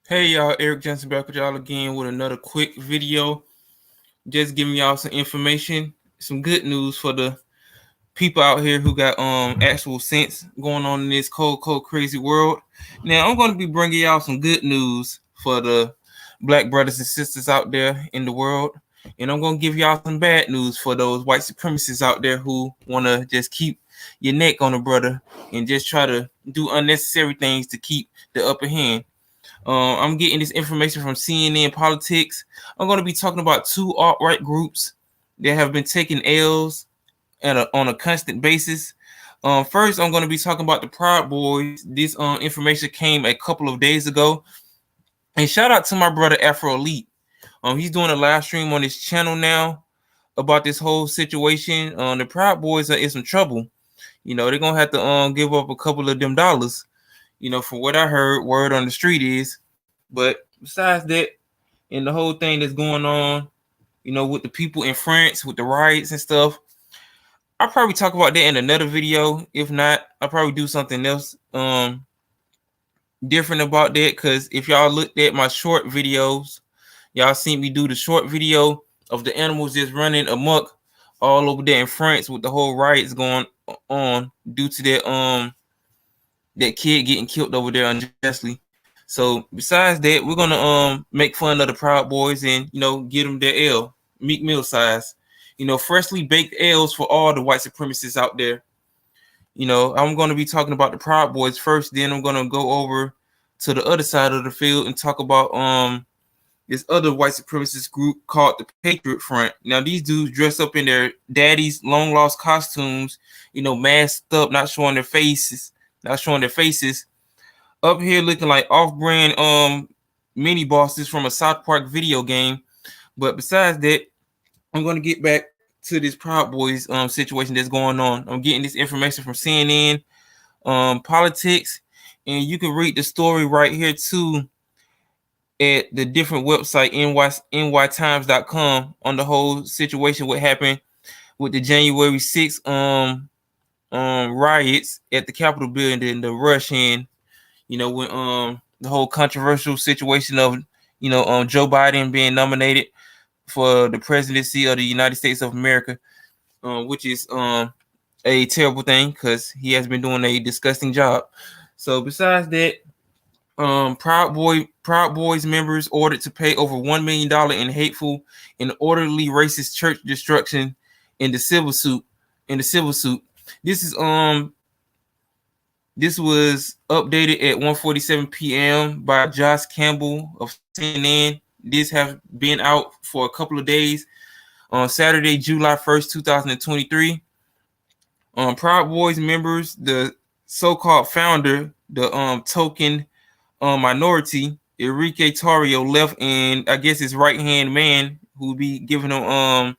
Hey y'all, Eric Johnson back with y'all again with another quick video. Just giving y'all some information, some good news for the people out here who got actual sense going on in this cold, crazy world. Now I'm going to be bringing y'all some good news for the black brothers and sisters out there in the world, and I'm going to give y'all some bad news for those white supremacists out there who want to just keep your neck on a brother and just try to do unnecessary things to keep the upper hand. I'm getting this information from CNN Politics. I'm going to be talking about two alt-right groups that have been taking L's on a constant basis. First, I'm going to be talking about the Proud Boys. This information came a couple of days ago. And shout out to my brother Afro Elite. He's doing a live stream on his channel now about this whole situation. The Proud Boys are in some trouble. You know, they're going to have to give up a couple of them dollars. You know, from what I heard, word on the street is. But besides that, and the whole thing that's going on, you know, with the people in France, with the riots and stuff, I'll probably talk about that in another video. If not, I'll probably do something else different about that. Because if y'all looked at my short videos, y'all seen me do the short video of the animals just running amok all over there in France with the whole riots going on due to that kid getting killed over there unjustly. So besides that, we're gonna make fun of the Proud Boys and give them their L, Meek Mill size. Freshly baked L's for all the white supremacists out there. I'm gonna be talking about the Proud Boys first, then I'm gonna go over to the other side of the field and talk about this other white supremacist group called the Patriot Front. Now these dudes dress up in their daddy's long lost costumes, masked up, not showing their faces. Up here looking like off-brand mini bosses from a South Park video game. But besides that, I'm going to get back to this Proud Boys situation that's going on. I'm getting this information from CNN Politics, and you can read the story right here too at the different website nytimes.com on the whole situation, what happened with the January 6th riots at the Capitol building, the rush in, when the whole controversial situation of Joe Biden being nominated for the presidency of the United States of America, which is a terrible thing because he has been doing a disgusting job. So besides that, Proud Boys members ordered to pay over $1 million in hateful and orderly racist church destruction in the civil suit. This was updated at 1:47 p.m. by Josh Campbell of CNN. This has been out for a couple of days. On Saturday, July 1st, 2023. Proud Boys members, the so-called founder, the token minority, Enrique Tarrio, left, and I guess his right-hand man who would be giving him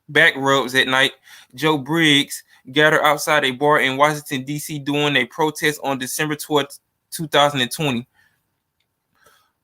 back rubs at night, Joe Briggs, gathered outside a bar in Washington, D.C. during a protest on December 12th, 2020.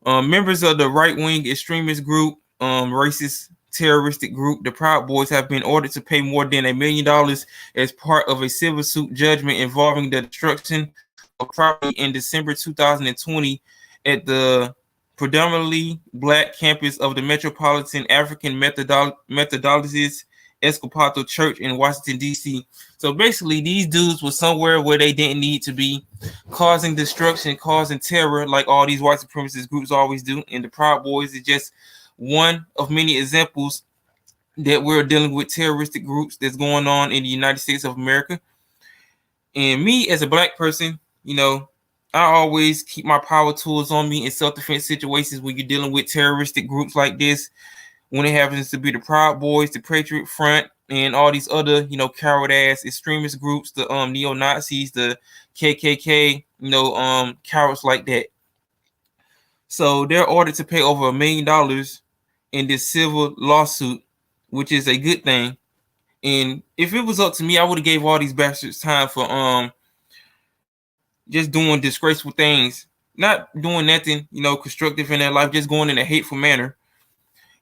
Members of the right-wing extremist group, racist terroristic group, the Proud Boys, have been ordered to pay more than $1 million as part of a civil suit judgment involving the destruction of property in December 2020 at the predominantly black campus of the Metropolitan African Methodist Episcopal Church in Washington, D.C. So basically, these dudes were somewhere where they didn't need to be, causing destruction, causing terror, like all these white supremacist groups always do. And the Proud Boys is just one of many examples that we're dealing with terroristic groups that's going on in the United States of America. And me, as a black person, I always keep my power tools on me in self-defense situations when you're dealing with terroristic groups like this. When it happens to be the Proud Boys, the Patriot Front, and all these other, coward-ass extremist groups, the neo-Nazis, the KKK, cowards like that. So they're ordered to pay over $1 million in this civil lawsuit, which is a good thing. And if it was up to me, I would have gave all these bastards time for just doing disgraceful things, not doing nothing, constructive in their life, just going in a hateful manner.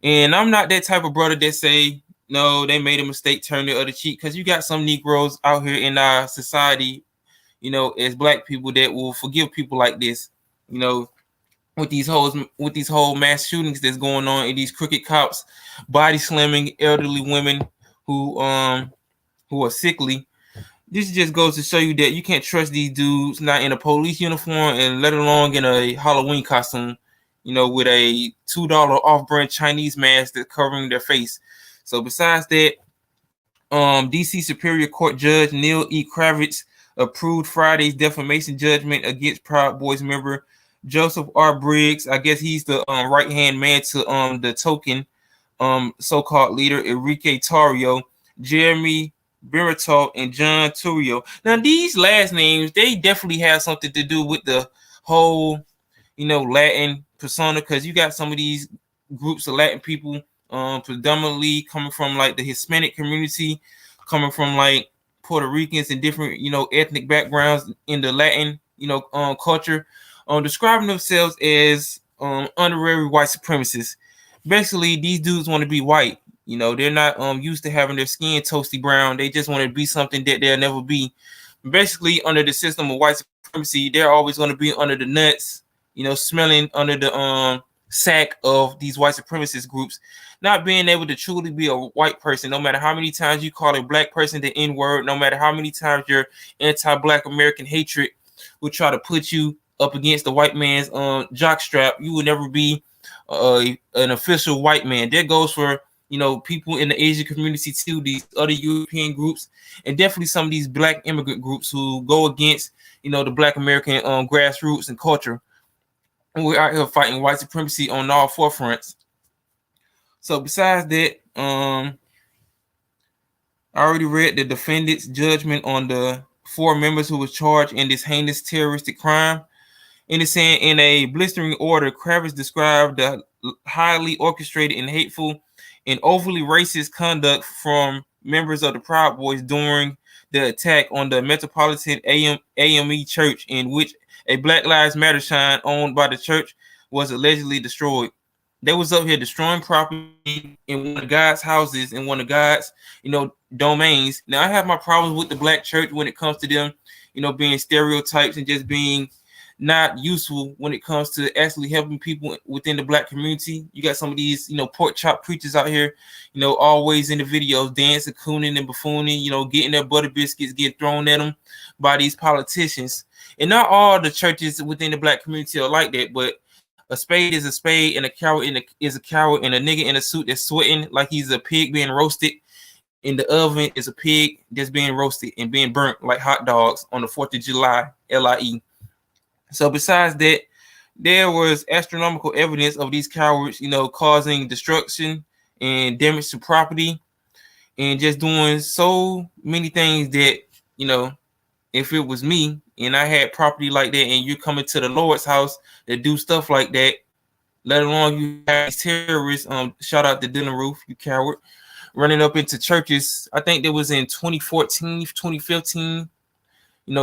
And I'm not that type of brother that say, no, they made a mistake, turn the other cheek, because you got some Negroes out here in our society, as black people that will forgive people like this. with these whole mass shootings that's going on, and these crooked cops body slamming elderly women who are sickly. This just goes to show you that you can't trust these dudes not in a police uniform, and let alone in a Halloween costume, with a $2 off-brand Chinese mask that's covering their face. So besides that, DC Superior Court Judge Neal E. Kravitz approved Friday's defamation judgment against Proud Boys member Joseph R. Briggs. I guess he's the right-hand man to the token so-called leader Enrique Tarrio, Jeremy Bertino and John Turano. Now these last names, they definitely have something to do with the whole, Latin persona, because you got some of these groups of Latin people, predominantly coming from like the Hispanic community, coming from like Puerto Ricans and different, ethnic backgrounds in the Latin, culture, describing themselves as honorary white supremacists. Basically, these dudes want to be white. They're not used to having their skin toasty brown. They just want to be something that they'll never be. Basically, under the system of white supremacy, they're always going to be under the nuts, smelling under the sack of these white supremacist groups, not being able to truly be a white person, no matter how many times you call a black person the N-word, no matter how many times your anti-black American hatred will try to put you up against the white man's jockstrap. You will never be an official white man. That goes for people in the Asian community too, these other European groups, and definitely some of these black immigrant groups who go against the black American grassroots and culture. And we're out here fighting white supremacy on all four fronts. So besides that, I already read the defendant's judgment on the 4 members who was charged in this heinous terroristic crime. And it's saying in a blistering order, Kravitz described the highly orchestrated and hateful and overly racist conduct from members of the Proud Boys during the attack on the Metropolitan AME church, in which a Black Lives Matter sign owned by the church was allegedly destroyed. They was up here destroying property in one of God's houses, in one of God's, domains. Now, I have my problems with the black church when it comes to them, being stereotypes and just being not useful when it comes to actually helping people within the black community. You got some of these, pork chop preachers out here, always in the videos, dancing, cooning and buffooning, getting their butter biscuits get thrown at them by these politicians. And not all the churches within the black community are like that, but a spade is a spade, and a coward is a coward, and a nigga in a suit that's sweating like he's a pig being roasted in the oven is a pig that's being roasted and being burnt like hot dogs on the 4th of July, LIE. So besides that, there was astronomical evidence of these cowards, causing destruction and damage to property and just doing so many things that, if it was me and I had property like that and you're coming to the Lord's house that do stuff like that, let alone you have these terrorists, shout out to Dylan Roof, you coward, running up into churches. I think that was in 2014, 2015,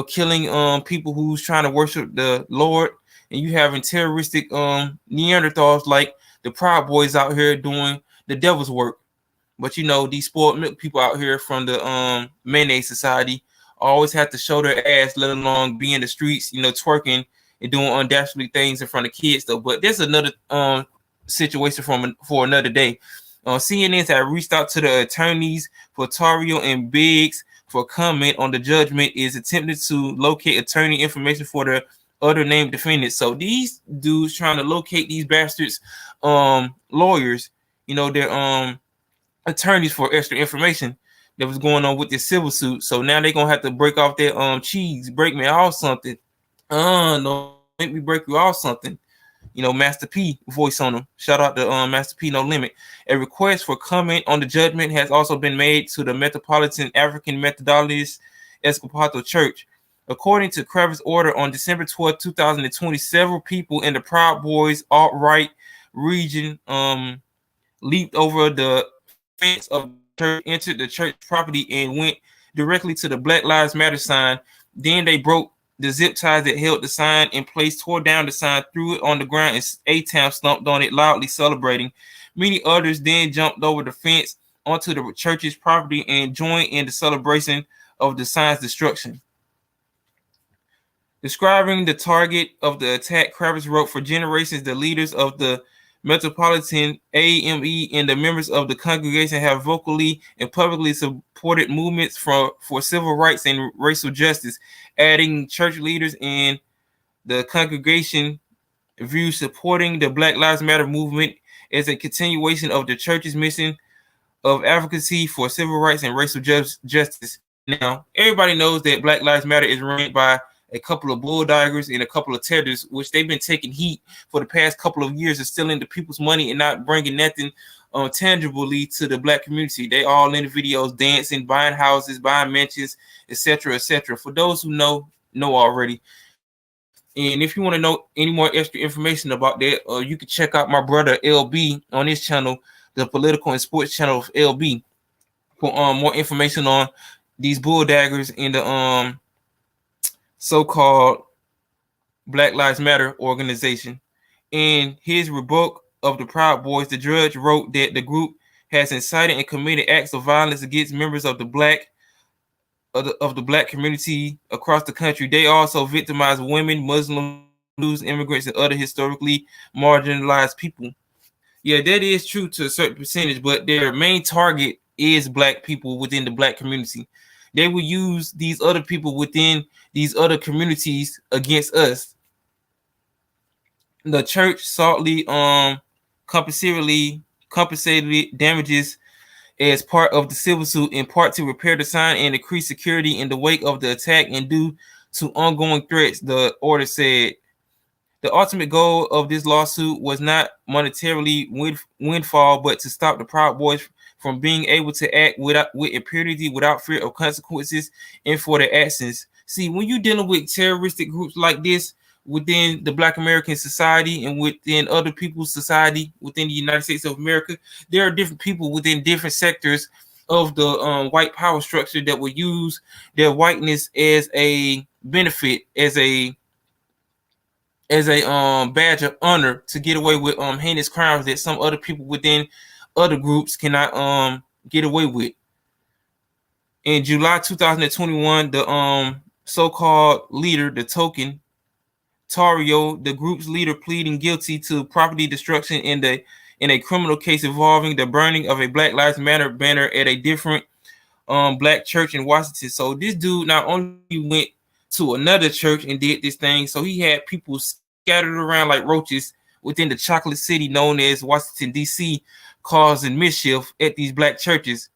killing people who's trying to worship the Lord, and you having terroristic Neanderthals like the Proud Boys out here doing the devil's work. But these spoiled milk people out here from the Mayonnaise Society always have to show their ass, let alone be in the streets, twerking and doing undastardly things in front of kids though. But there's another situation for another day. CNN have reached out to the attorneys for Tarrio and Biggs for comment on the judgment, is attempting to locate attorney information for the other named defendants. So these dudes trying to locate these bastards lawyers, their attorneys for extra information that was going on with this civil suit. So now they're gonna have to break off their cheese, break me off something. No, make me break you off something. Master P voice on them. Shout out to Master P No Limit. A request for comment on the judgment has also been made to the Metropolitan African Methodist Episcopal Church. According to Kravitz order on December 12, 2020, several people in the Proud Boys alt-right region leaped over the fence of the church, entered the church property, and went directly to the Black Lives Matter sign. Then they broke the zip ties that held the sign in place, tore down the sign, threw it on the ground, and A-Town stomped on it, loudly celebrating. Many others then jumped over the fence onto the church's property and joined in the celebration of the sign's destruction. Describing the target of the attack, Kravitz wrote, "For generations, the leaders of the Metropolitan AME and the members of the congregation have vocally and publicly supported movements for civil rights and racial justice," adding church leaders and the congregation view supporting the Black Lives Matter movement as a continuation of the church's mission of advocacy for civil rights and racial justice. Now, everybody knows that Black Lives Matter is ran by a couple of bulldoggers and a couple of terrorists, which they've been taking heat for the past couple of years of stealing the people's money and not bringing nothing tangibly to the Black community. They all in the videos dancing, buying houses, buying mansions, etc., etc. For those who know already. And if you want to know any more extra information about that, you can check out my brother LB on his channel, the political and sports channel of LB, for more information on these bulldaggers in the so-called Black Lives Matter organization. In his rebuke of the Proud Boys, the judge wrote that the group has incited and committed acts of violence against members of the Black community across the country. They also victimize women, Muslims, immigrants, and other historically marginalized people. Yeah, that is true to a certain percentage, but their main target is Black people within the Black community. They will use these other people within these other communities against us. The church softly compensated damages as part of the civil suit, in part to repair the sign and increase security in the wake of the attack and due to ongoing threats. The order said the ultimate goal of this lawsuit was not monetarily windfall, but to stop the Proud Boys from being able to act with impunity, without fear of consequences, and for their actions. See, when you're dealing with terroristic groups like this within the Black American society and within other people's society within the United States of America, there are different people within different sectors of the white power structure that will use their whiteness as a benefit, as a badge of honor, to get away with heinous crimes that some other people within other groups cannot get away with. In July 2021, the so-called leader, the token Tarrio, the group's leader, pleading guilty to property destruction in a criminal case involving the burning of a Black Lives Matter banner at a different Black church in Washington. So this dude not only went to another church and did this thing, so he had people scattered around like roaches within the chocolate city known as Washington, D.C., causing mischief at these Black churches.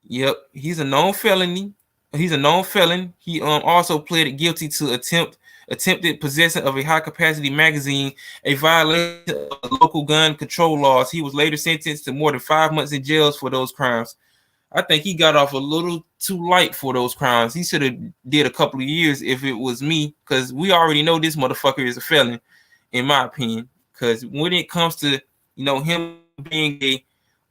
Yep, he's a known felony. He's a known felon. He also pleaded guilty to attempted possession of a high-capacity magazine, a violation of local gun control laws. He was later sentenced to more than 5 months in jail for those crimes. I think he got off a little too light for those crimes. He should have did a couple of years if it was me, because we already know this motherfucker is a felon, in my opinion. Because when it comes to him being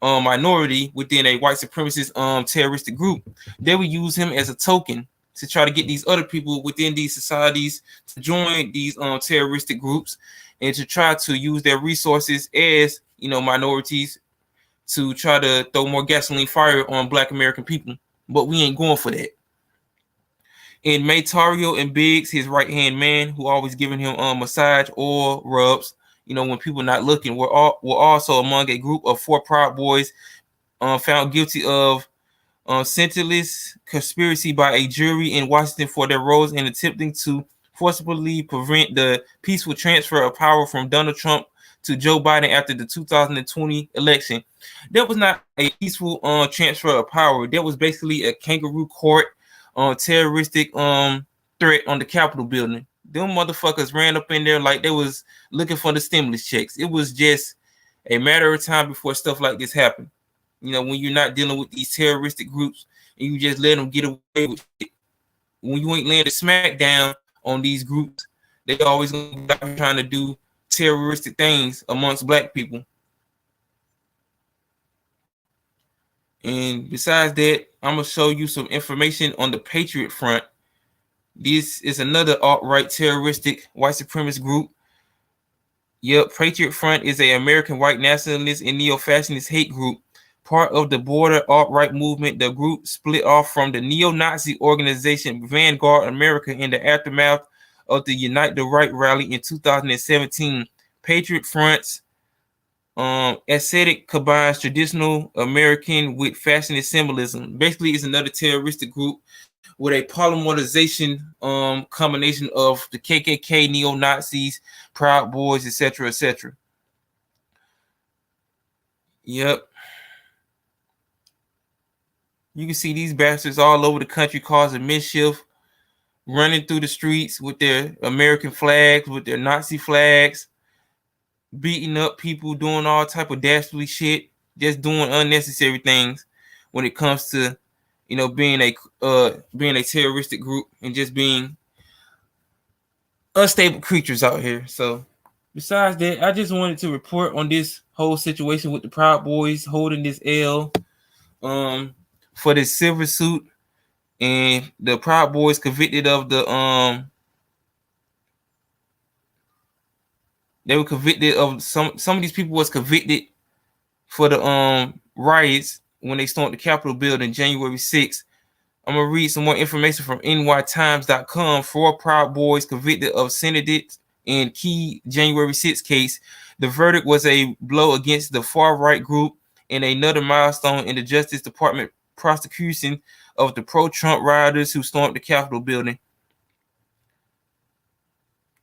a minority within a white supremacist terroristic group, they would use him as a token to try to get these other people within these societies to join these terroristic groups and to try to use their resources as minorities to try to throw more gasoline fire on Black American people. But we ain't going for that. In May, Tarrio and Biggs, his right-hand man, who always giving him massage or rubs, when people not looking, were also among a group of 4 Proud Boys found guilty of senseless conspiracy by a jury in Washington for their roles in attempting to forcibly prevent the peaceful transfer of power from Donald Trump to Joe Biden after the 2020 election. That was not a peaceful transfer of power. That was basically a kangaroo court terroristic threat on the Capitol building. Them motherfuckers ran up in there like they was looking for the stimulus checks. It was just a matter of time before stuff like this happened. When you're not dealing with these terroristic groups and you just let them get away with it. When you ain't laying the smack down on these groups, they always gonna be trying to do terroristic things amongst Black people. And besides that, I'm gonna show you some information on the Patriot Front. This is another alt-right terroristic white supremacist group. Yep, Patriot Front is an American white nationalist and neo-fascist hate group Part of the border alt-right movement, the group split off from the neo-Nazi organization Vanguard America in the aftermath of the Unite the Right rally in 2017. Patriot Front's aesthetic combines traditional American with fashionist symbolism. Basically, it's another terroristic group with a polymerization combination of the KKK, neo-Nazis, Proud Boys, etc., etc. Yep. You can see these bastards all over the country causing mischief, running through the streets with their American flags, with their Nazi flags, beating up people, doing all type of dastardly shit, just doing unnecessary things when it comes to, you know, being a terroristic group and just being unstable creatures out here. So besides that, I just wanted to report on this whole situation with the Proud Boys holding this L for this silver suit, and the Proud Boys convicted of the they were convicted of some of these people was convicted for the riots when they stormed the Capitol building January 6th. I'm gonna read some more information from nytimes.com. 4 Proud Boys convicted of seditious in key January 6th case. The verdict was a blow against the far-right group and another milestone in the Justice Department prosecution of the pro-Trump rioters who stormed the Capitol building.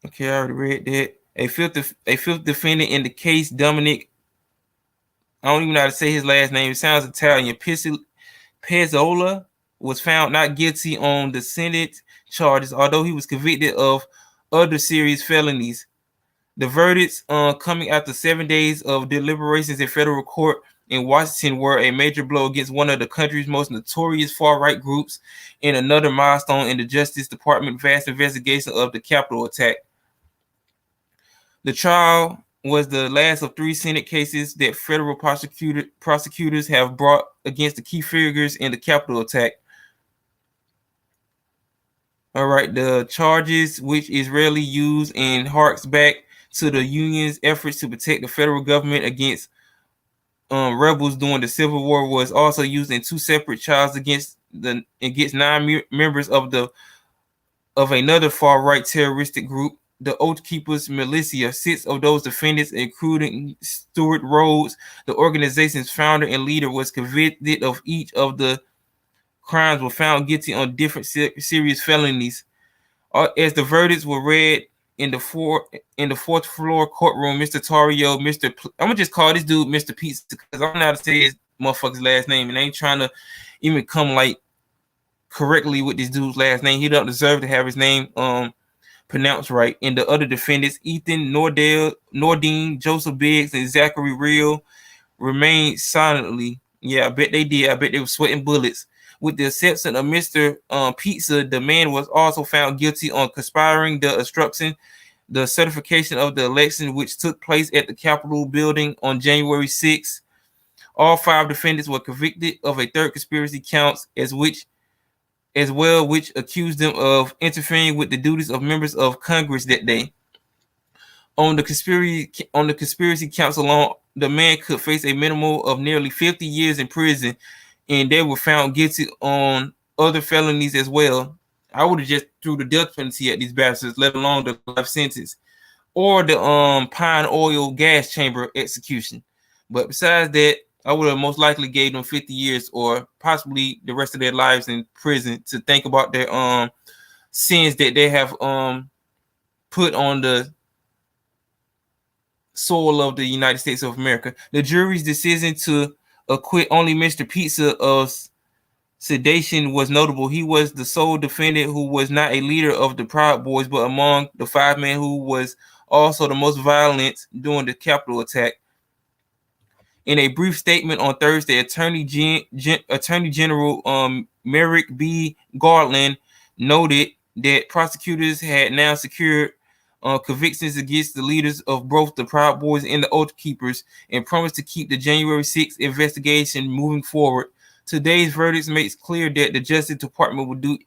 Okay, I already read that. A fifth defendant in the case, Dominic, I don't even know how to say his last name. It sounds Italian. Pezzola was found not guilty on the Senate charges, although he was convicted of other serious felonies. The verdicts coming after 7 days of deliberations in federal court in Washington were a major blow against one of the country's most notorious far-right groups and another milestone in the Justice Department's vast investigation of the Capitol attack. The trial was the last of 3 Senate cases that federal prosecutors have brought against the key figures in the Capitol attack. All right, the charges, which is rarely used and harks back to the union's efforts to protect the federal government against rebels during the Civil War, was also used in 2 separate trials against 9 members of another far-right terroristic group, the Oath Keepers Militia. 6 of those defendants, including Stuart Rhodes, the organization's founder and leader, was convicted of each of the crimes, were found guilty on different serious felonies. As the verdicts were read in the fourth floor courtroom, Mr. Tarrio, I'm gonna just call this dude Mr. Pizza because I don't know how to say his motherfucker's last name, and I ain't trying to even come like correctly with this dude's last name. He don't deserve to have his name pronounced right. And the other defendants, Ethan Nordine, Joseph Biggs, and Zachary Real, remained silently. Yeah, I bet they did. I bet they were sweating bullets. With the exception of Mr. Pizza, the man was also found guilty on conspiring the obstruction, the certification of the election, which took place at the Capitol building on January 6th. All 5 defendants were convicted of a third conspiracy counts, which accused them of interfering with the duties of members of Congress that day. On the conspiracy counts alone, the man could face a minimum of nearly 50 years in prison, and they were found guilty on other felonies as well. I would have just threw the death penalty at these bastards, let alone the life sentence or the pine oil gas chamber execution. But besides that, I would have most likely gave them 50 years or possibly the rest of their lives in prison to think about their sins that they have put on the soil of the United States of America. The jury's decision to acquit only Mr. Pizza of sedition was notable. He was the sole defendant who was not a leader of the Proud Boys, but among the 5 men who was also the most violent during the Capitol attack. In a brief statement on Thursday, Attorney General Merrick B. Garland noted that prosecutors had now secured convictions against the leaders of both the Proud Boys and the Oath Keepers and promised to keep the January 6th investigation moving forward. Today's verdict makes clear that the Justice Department will do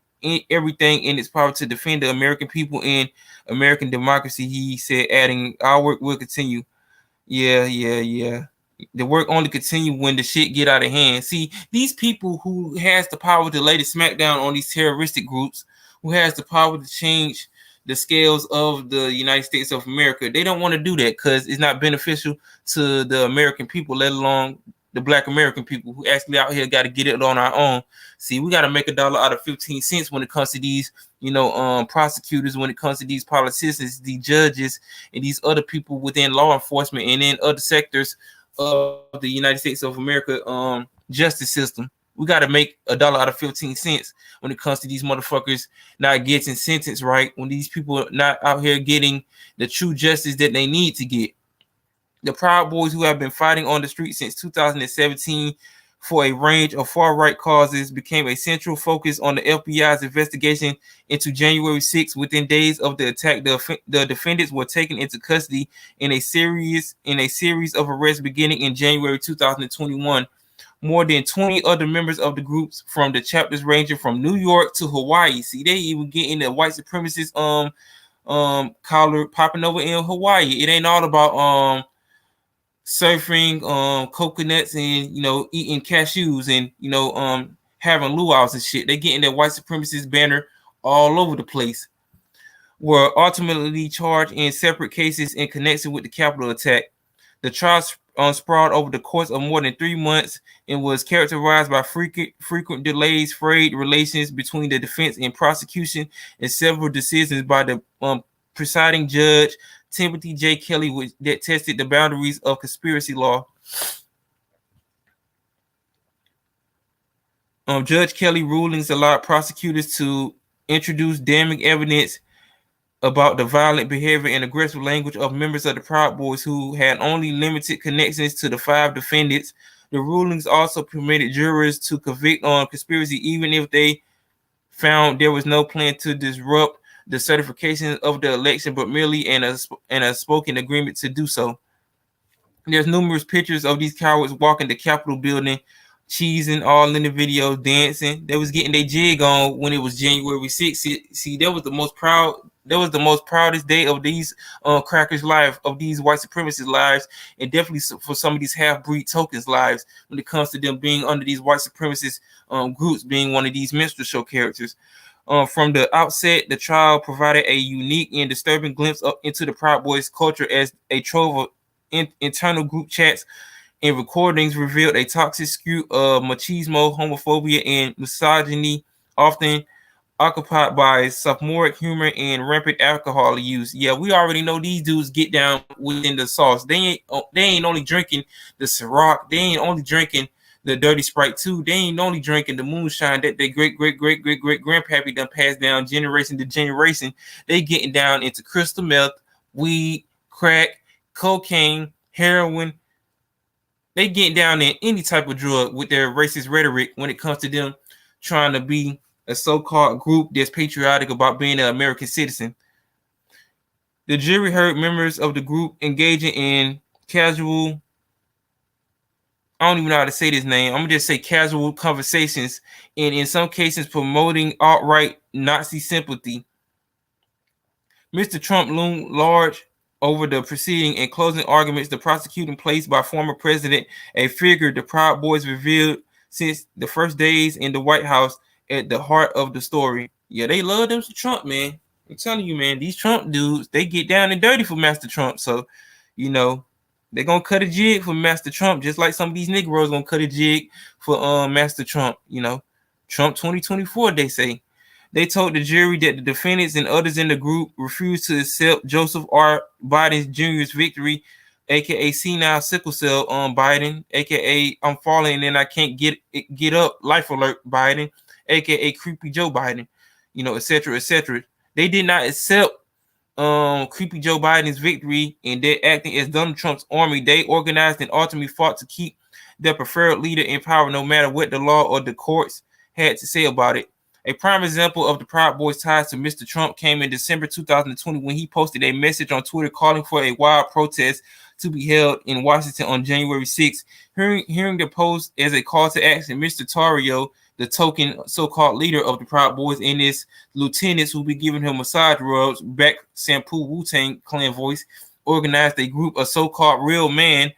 everything in its power to defend the American people and American democracy, he said, adding, "Our work will continue." Yeah. The work only continue when the shit get out of hand. See, these people who has the power to lay the smackdown on these terroristic groups, who has the power to change the scales of the United States of America, they don't want to do that because it's not beneficial to the American people, let alone the Black American people who actually out here got to get it on our own. See, we got to make $1 out of 15 cents when it comes to these, prosecutors, when it comes to these politicians, these judges, and these other people within law enforcement and in other sectors of the United States of America justice system. We got to make $1 out of 15 cents when it comes to these motherfuckers not getting sentenced right, when these people are not out here getting the true justice that they need to get. The Proud Boys, who have been fighting on the street since 2017 for a range of far-right causes, became a central focus on the FBI's investigation into January 6th. Within days of the attack, the defendants were taken into custody in a series of arrests beginning in January 2021. More than 20 other members of the groups from the chapters ranging from New York to Hawaii. See, they even getting the white supremacist collar popping over in Hawaii. It ain't all about surfing coconuts and eating cashews and having luau's and shit. They getting that white supremacist banner all over the place. Were ultimately charged in separate cases in connection with the Capitol attack. The trial sprawled over the course of more than 3 months and was characterized by frequent delays, frayed relations between the defense and prosecution, and several decisions by the presiding judge, Timothy J. Kelly, that tested the boundaries of conspiracy law. Judge Kelly rulings allowed prosecutors to introduce damning evidence about the violent behavior and aggressive language of members of the Proud Boys who had only limited connections to the 5 defendants. The rulings also permitted jurors to convict on conspiracy even if they found there was no plan to disrupt the certification of the election, but merely in a spoken agreement to do so. There's numerous pictures of these cowards walking the Capitol building, cheesing all in the video, dancing. They was getting their jig on when it was January 6th. See, that was the most proudest day of these crackers' lives, of these white supremacist lives, and definitely for some of these half-breed tokens' lives when it comes to them being under these white supremacist groups, being one of these minstrel show characters. From the outset, the trial provided a unique and disturbing glimpse into the Proud Boys culture as a trove of internal group chats and recordings revealed a toxic skew of machismo, homophobia, and misogyny, often occupied by sophomoric humor and rampant alcohol use. Yeah, we already know these dudes get down within the sauce. They ain't only drinking the Ciroc. They ain't only drinking the Dirty Sprite too. They ain't only drinking the moonshine that their great grandpappy done passed down generation to generation. They getting down into crystal meth, weed, crack, cocaine, heroin. They getting down in any type of drug with their racist rhetoric when it comes to them trying to be a so-called group that's patriotic about being an American citizen. The jury heard members of the group engaging in casual, I don't even know how to say this name, I'm going to just say casual conversations, and in some cases promoting alt-right Nazi sympathy. Mr. Trump loomed large over the proceeding and closing arguments. The prosecuting placed by former president, a figure the Proud Boys revealed since the first days in the White House, at the heart of the story. Yeah, they love them some Trump, man. I'm telling you, man, these Trump dudes, they get down and dirty for Master Trump. So, they're going to cut a jig for Master Trump, just like some of these Negroes going to cut a jig for Master Trump. Trump 2024, they say. They told the jury that the defendants and others in the group refused to accept Joseph R. Biden Jr.'s victory, aka senile sickle cell Biden, aka I'm falling and I can't get up, life alert Biden, aka creepy Joe Biden, etc., etc. They did not accept creepy Joe Biden's victory, and they're acting as Donald Trump's army. They organized and ultimately fought to keep their preferred leader in power, no matter what the law or the courts had to say about it. A prime example of the Proud Boys' ties to Mr. Trump came in December 2020 when he posted a message on Twitter calling for a wild protest to be held in Washington on January 6th. Hearing the post as a call to action, Mr. Tarrio, the token so-called leader of the Proud Boys, and his lieutenants who be giving him massage rubs, back shampoo Wu-Tang Clan voice, organized a group of so-called real men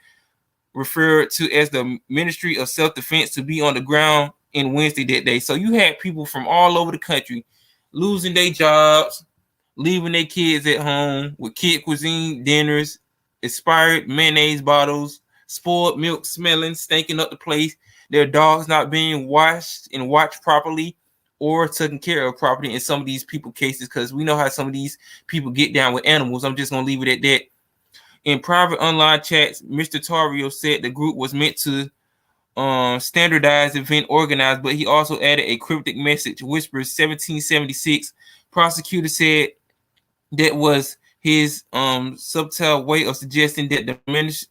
referred to as the Ministry of Self-Defense, to be on the ground in Wednesday that day. So you had people from all over the country losing their jobs, leaving their kids at home with kid cuisine dinners, expired mayonnaise bottles, spoiled milk smelling, stinking up the place, their dogs not being washed and watched properly or taken care of properly in some of these people cases, because we know how some of these people get down with animals. I'm just going to leave it at that. In private online chats, Mr. Tarrio said the group was meant to standardized event organized, but he also added a cryptic message, whispers 1776. Prosecutor said that was his subtle way of suggesting that the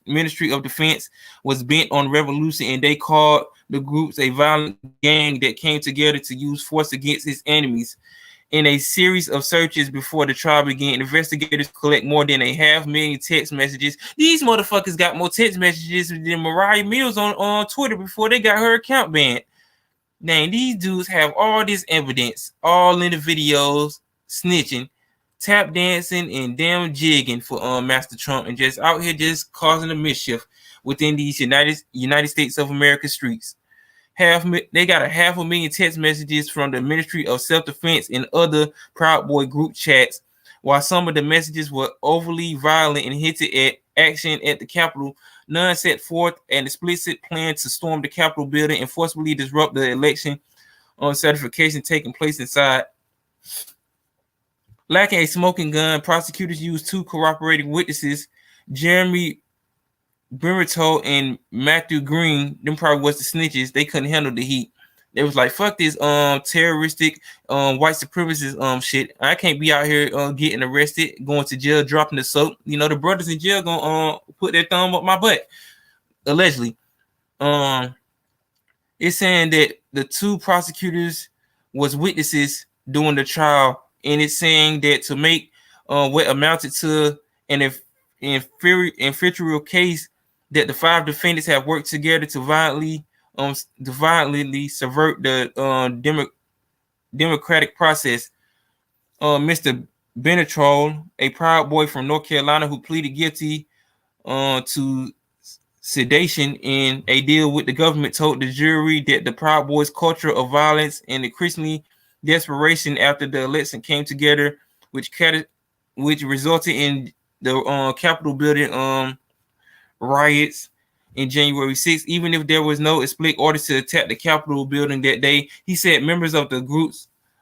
Ministry of Defense was bent on revolution, and they called the groups a violent gang that came together to use force against its enemies. In a series of searches before the trial began, investigators collect more than 500,000 text messages. These motherfuckers got more text messages than Mariah Mills on Twitter before they got her account banned. Now, these dudes have all this evidence, all in the videos, snitching, tap dancing, and damn jigging for Master Trump, and just out here just causing a mischief within these United States of America streets. They got 500,000 text messages from the Ministry of Self-Defense and other Proud Boy group chats. While some of the messages were overly violent and hinted at action at the Capitol, none set forth an explicit plan to storm the Capitol building and forcibly disrupt the election on certification taking place inside. Lacking a smoking gun, prosecutors used 2 cooperating witnesses, Jeremy Bertino and Matthew Green. Them probably was the snitches. They couldn't handle the heat. They was like, fuck this terroristic white supremacist shit. I can't be out here getting arrested, going to jail, dropping the soap. You know, the brothers in jail gonna put their thumb up my butt. Allegedly. It's saying that the 2 prosecutors was witnesses during the trial, and it's saying that to make what amounted to an inferior case, that the 5 defendants have worked together to violently subvert the democratic process. Mr. Benetrol, a Proud Boy from North Carolina who pleaded guilty to sedation in a deal with the government, told the jury that the Proud Boys' culture of violence and increasingly desperation after the election came together, which resulted in the Capitol building riots in January 6th. Even if there was no explicit order to attack the Capitol building that day, he said members of the group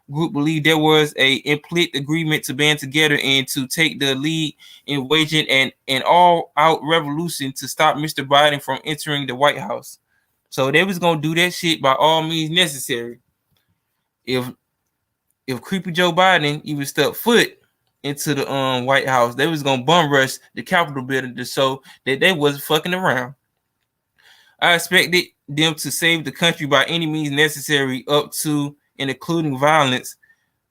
believed there was a implicit agreement to band together and to take the lead in waging an all-out revolution to stop Mr. Biden from entering the White House. So they was gonna do that shit by all means necessary. If creepy Joe Biden even stepped foot into the White House, they was gonna bum rush the Capitol building to show that they wasn't fucking around. I expected them to save the country by any means necessary, up to and including violence,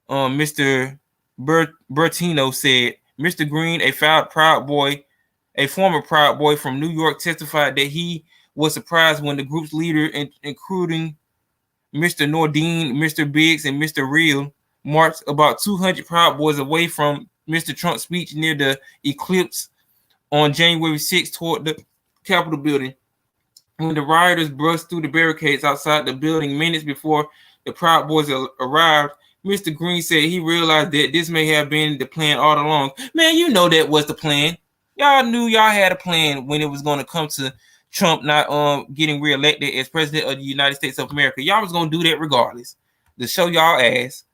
Mr. Bertino said. Mr. Green, a former Proud Boy from New York, testified that he was surprised when the group's leader, including Mr. Nordine, Mr. Biggs, and Mr. Real, marched about 200 Proud Boys away from Mr. Trump's speech near the Eclipse on January 6th toward the Capitol building. When the rioters burst through the barricades outside the building minutes before the Proud Boys arrived, Mr. Green said he realized that this may have been the plan all along. Man, you know that was the plan. Y'all knew y'all had a plan when it was going to come to Trump not getting reelected as president of the United States of America. Y'all was going to do that regardless, to show y'all ass.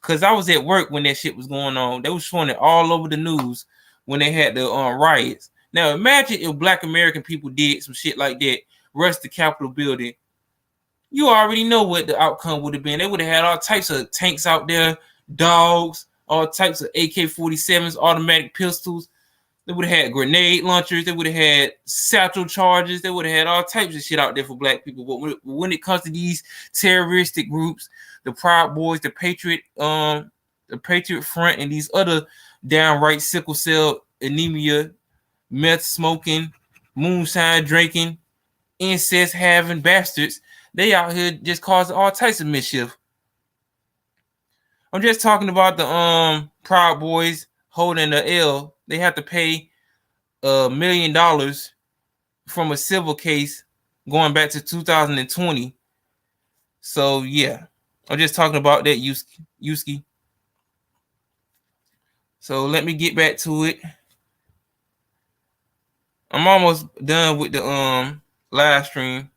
Because I was at work when that shit was going on. They was showing it all over the news when they had the riots. Now, imagine if Black American people did some shit like that, rush the Capitol building. You already know what the outcome would have been. They would have had all types of tanks out there, dogs, all types of AK-47s, automatic pistols. They would have had grenade launchers. They would have had satchel charges. They would have had all types of shit out there for Black people. But when it comes to these terroristic groups, the Proud Boys, the Patriot Front, and these other downright sickle cell anemia, meth smoking, moonshine drinking, incest having bastards, they out here just causing all types of mischief. I'm just talking about the Proud Boys holding the L. They have to pay $1 million from a civil case going back to 2020. So yeah, I'm just talking about that Yuski. So let me get back to it. I'm almost done with the live stream.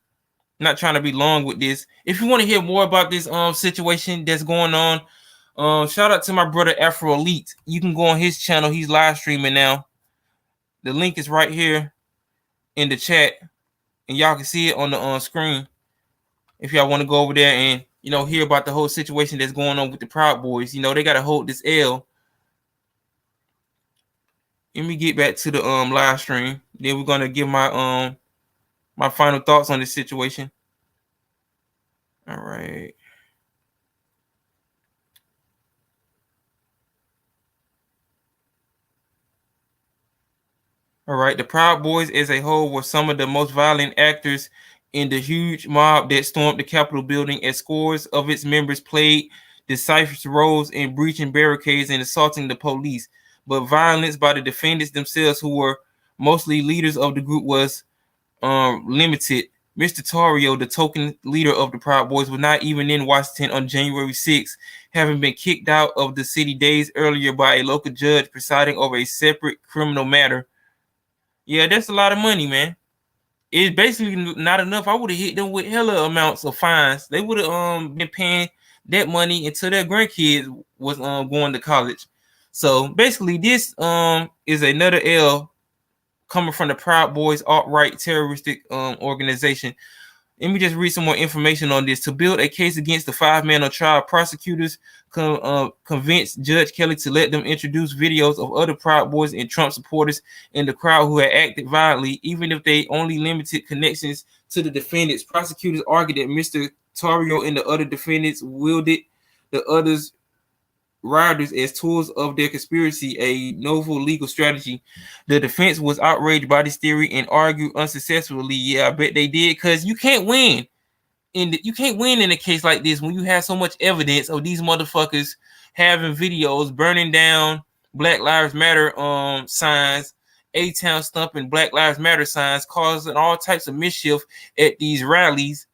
Not trying to be long with this. If you want to hear more about this situation that's going on, shout out to my brother Afro Elite. You can go on his channel. He's live streaming now. The link is right here in the chat, and y'all can see it on the screen. If y'all want to go over there and hear about the whole situation that's going on with the Proud Boys, they gotta hold this L. Let me get back to the live stream. Then we're gonna give my my final thoughts on this situation. All right. All right. The Proud Boys as a whole were some of the most violent actors in the huge mob that stormed the Capitol building, as scores of its members played decisive roles in breaching barricades and assaulting the police. But violence by the defendants themselves, who were mostly leaders of the group, was limited. Mr. Tarrio, the token leader of the Proud Boys, was not even in Washington on January 6th, having been kicked out of the city days earlier by a local judge presiding over a separate criminal matter. Yeah, that's a lot of money, man. It's basically not enough. I would have hit them with hella amounts of fines. They would have been paying that money until their grandkids was going to college. So basically, this is another L coming from the Proud Boys alt-right terroristic organization. Let me just read some more information on this. To build a case against the 5-man on trial, prosecutors convinced Judge Kelly to let them introduce videos of other Proud Boys and Trump supporters in the crowd who had acted violently, even if they only limited connections to the defendants. Prosecutors argued that Mr. Tarrio and the other defendants wielded the others' rioters as tools of their conspiracy, a novel legal strategy. The defense was outraged by this theory and argued unsuccessfully. Yeah, I bet they did, because you can't win. You can't win in a case like this when you have so much evidence of these motherfuckers having videos burning down Black Lives Matter signs, A-Town stumping Black Lives Matter signs, causing all types of mischief at these rallies.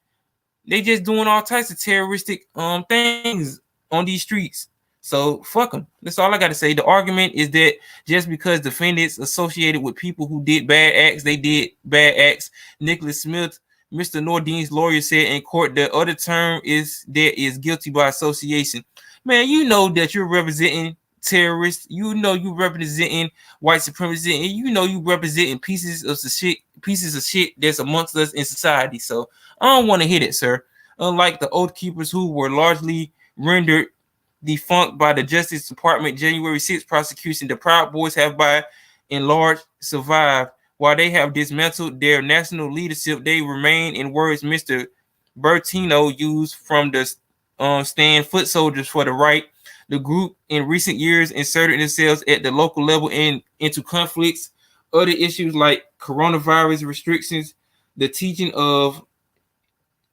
They just doing all types of terroristic things on these streets. So fuck them. That's all I got to say. The argument is that just because defendants associated with people who did bad acts, they did bad acts. Nicholas Smith, Mr. Nordine's lawyer, said in court the other term is that is guilty by association. Man, you know that you're representing terrorists. You know you representing white supremacy, and you know you representing pieces of shit that's amongst us in society. So I don't want to hit it, sir. Unlike the Oath Keepers, who were largely rendered defunct by the Justice Department January 6th prosecution, the Proud Boys have by and large survived. While they have dismantled their national leadership, they remain, in words Mr. Bertino used from the stand, foot soldiers for the right. The group in recent years inserted themselves at the local level into conflicts, other issues like coronavirus restrictions, the teaching of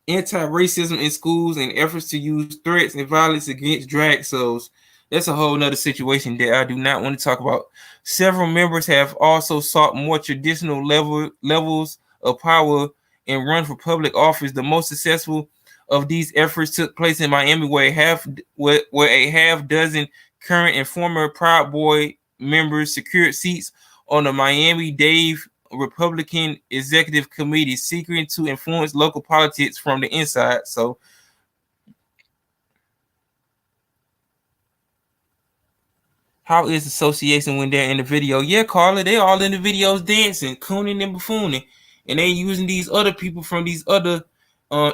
anti-racism in schools, and efforts to use threats and violence against drag souls. That's a whole nother situation that I do not want to talk about. Several members have also sought more traditional levels of power and run for public office. The most successful of these efforts took place in Miami, where a half dozen current and former Proud Boy members secured seats on the Miami-Dade Republican Executive Committee, seeking to influence local politics from the inside. So how is association when they're in the video? Yeah, Carla, they all in the videos dancing, cooning and buffooning, and they using these other people from these other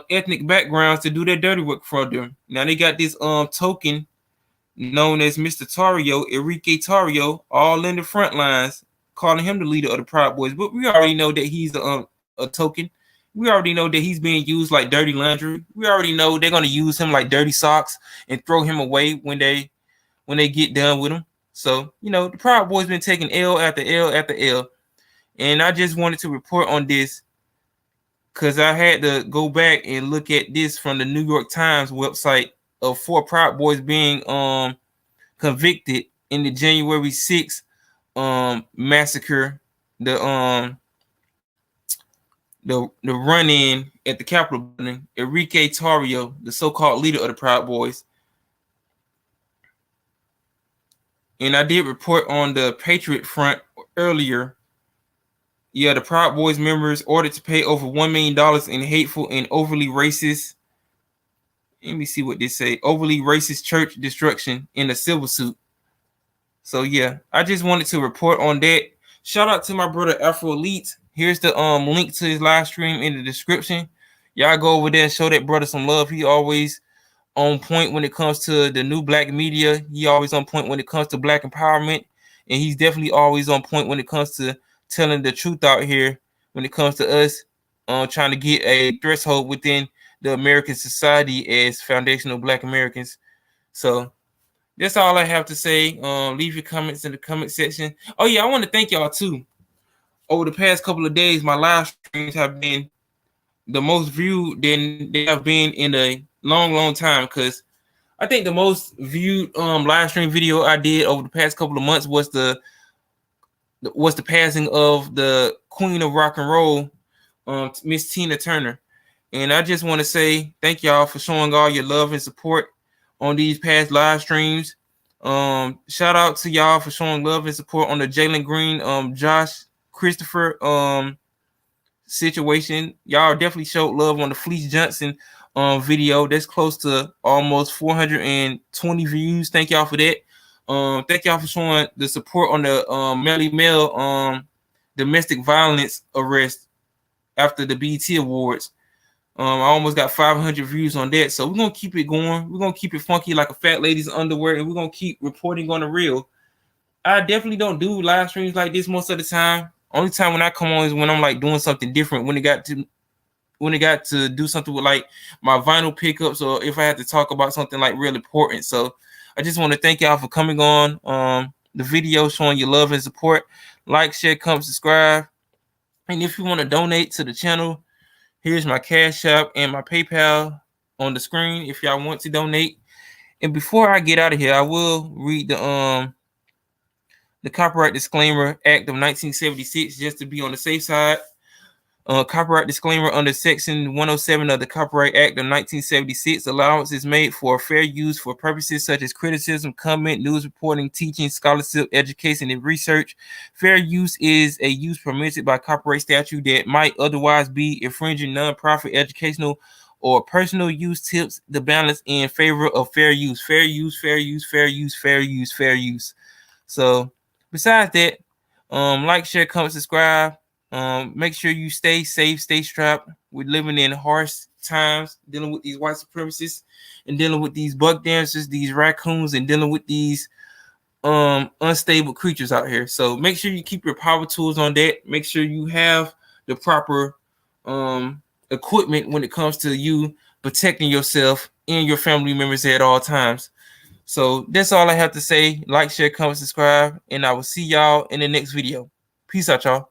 ethnic backgrounds to do their dirty work for them. Now they got this token known as Mr. Tarrio, Enrique Tarrio, all in the front lines, calling him the leader of the Proud Boys. But we already know that he's a token. We already know that he's being used like dirty laundry. We already know they're gonna use him like dirty socks and throw him away when they get done with him. So the Proud Boys been taking L after L after L, and I just wanted to report on this because I had to go back and look at this from the New York Times website of 4 Proud Boys being convicted in the January 6th massacre. The the run-in at the Capitol building, Enrique Tarrio, the so-called leader of the Proud Boys. And I did report on the Patriot Front earlier. Yeah, the Proud Boys members ordered to pay over $1 million in hateful and overly racist. Let me see what they say. Overly racist church destruction in a civil suit. So yeah, I just wanted to report on that. Shout out to my brother Afro Elite. Here's the link to his live stream in the description. Y'all go over there and show that brother some love. He always on point when it comes to the new black media. He always on point when it comes to black empowerment. And he's definitely always on point when it comes to telling the truth out here when it comes to us trying to get a threshold within the American society as foundational black Americans. So that's all I have to say. Leave your comments in the comment section. Oh yeah, I want to thank y'all too. Over the past couple of days, my live streams have been the most viewed than they have been in a long time, because I think the most viewed live stream video I did over the past couple of months was the passing of the Queen of Rock and Roll, Miss Tina Turner. And I just want to say thank y'all for showing all your love and support on these past live streams. Shout out to y'all for showing love and support on the Jalen Green, Josh Christopher situation. Y'all definitely showed love on the Fleece Johnson video. That's close to almost 420 views. Thank y'all for that. Thank y'all for showing the support on the Melly Mel domestic violence arrest after the BET Awards. I almost got 500 views on that. So we're going to keep it going. We're going to keep it funky like a fat lady's underwear, and we're going to keep reporting on the real. I definitely don't do live streams like this most of the time. Only time when I come on is when I'm like doing something different, when it got to do something with like my vinyl pickups, or if I had to talk about something like real important. So I just want to thank y'all for coming on the video, showing your love and support. Like, share, comment, subscribe. And if you want to donate to the channel, here's my Cash App and my PayPal on the screen if y'all want to donate. And before I get out of here, I will read the Copyright Disclaimer Act of 1976 just to be on the safe side. Copyright disclaimer: under Section 107 of the Copyright Act of 1976, allowance is made for fair use for purposes such as criticism, comment, news reporting, teaching, scholarship, education, and research. Fair use is a use permitted by copyright statute that might otherwise be infringing. Nonprofit, educational, or personal use tips the balance in favor of fair use. Fair use, fair use, fair use, fair use, fair use. So besides that, like, share, comment, subscribe. Make sure you stay safe, stay strapped. We're living in harsh times, dealing with these white supremacists and dealing with these buck dancers, these raccoons, and dealing with these unstable creatures out here. So make sure you keep your power tools on that. Make sure you have the proper equipment when it comes to you protecting yourself and your family members at all times. So that's all I have to say. Like, share, comment, subscribe, and I will see y'all in the next video. Peace out, y'all.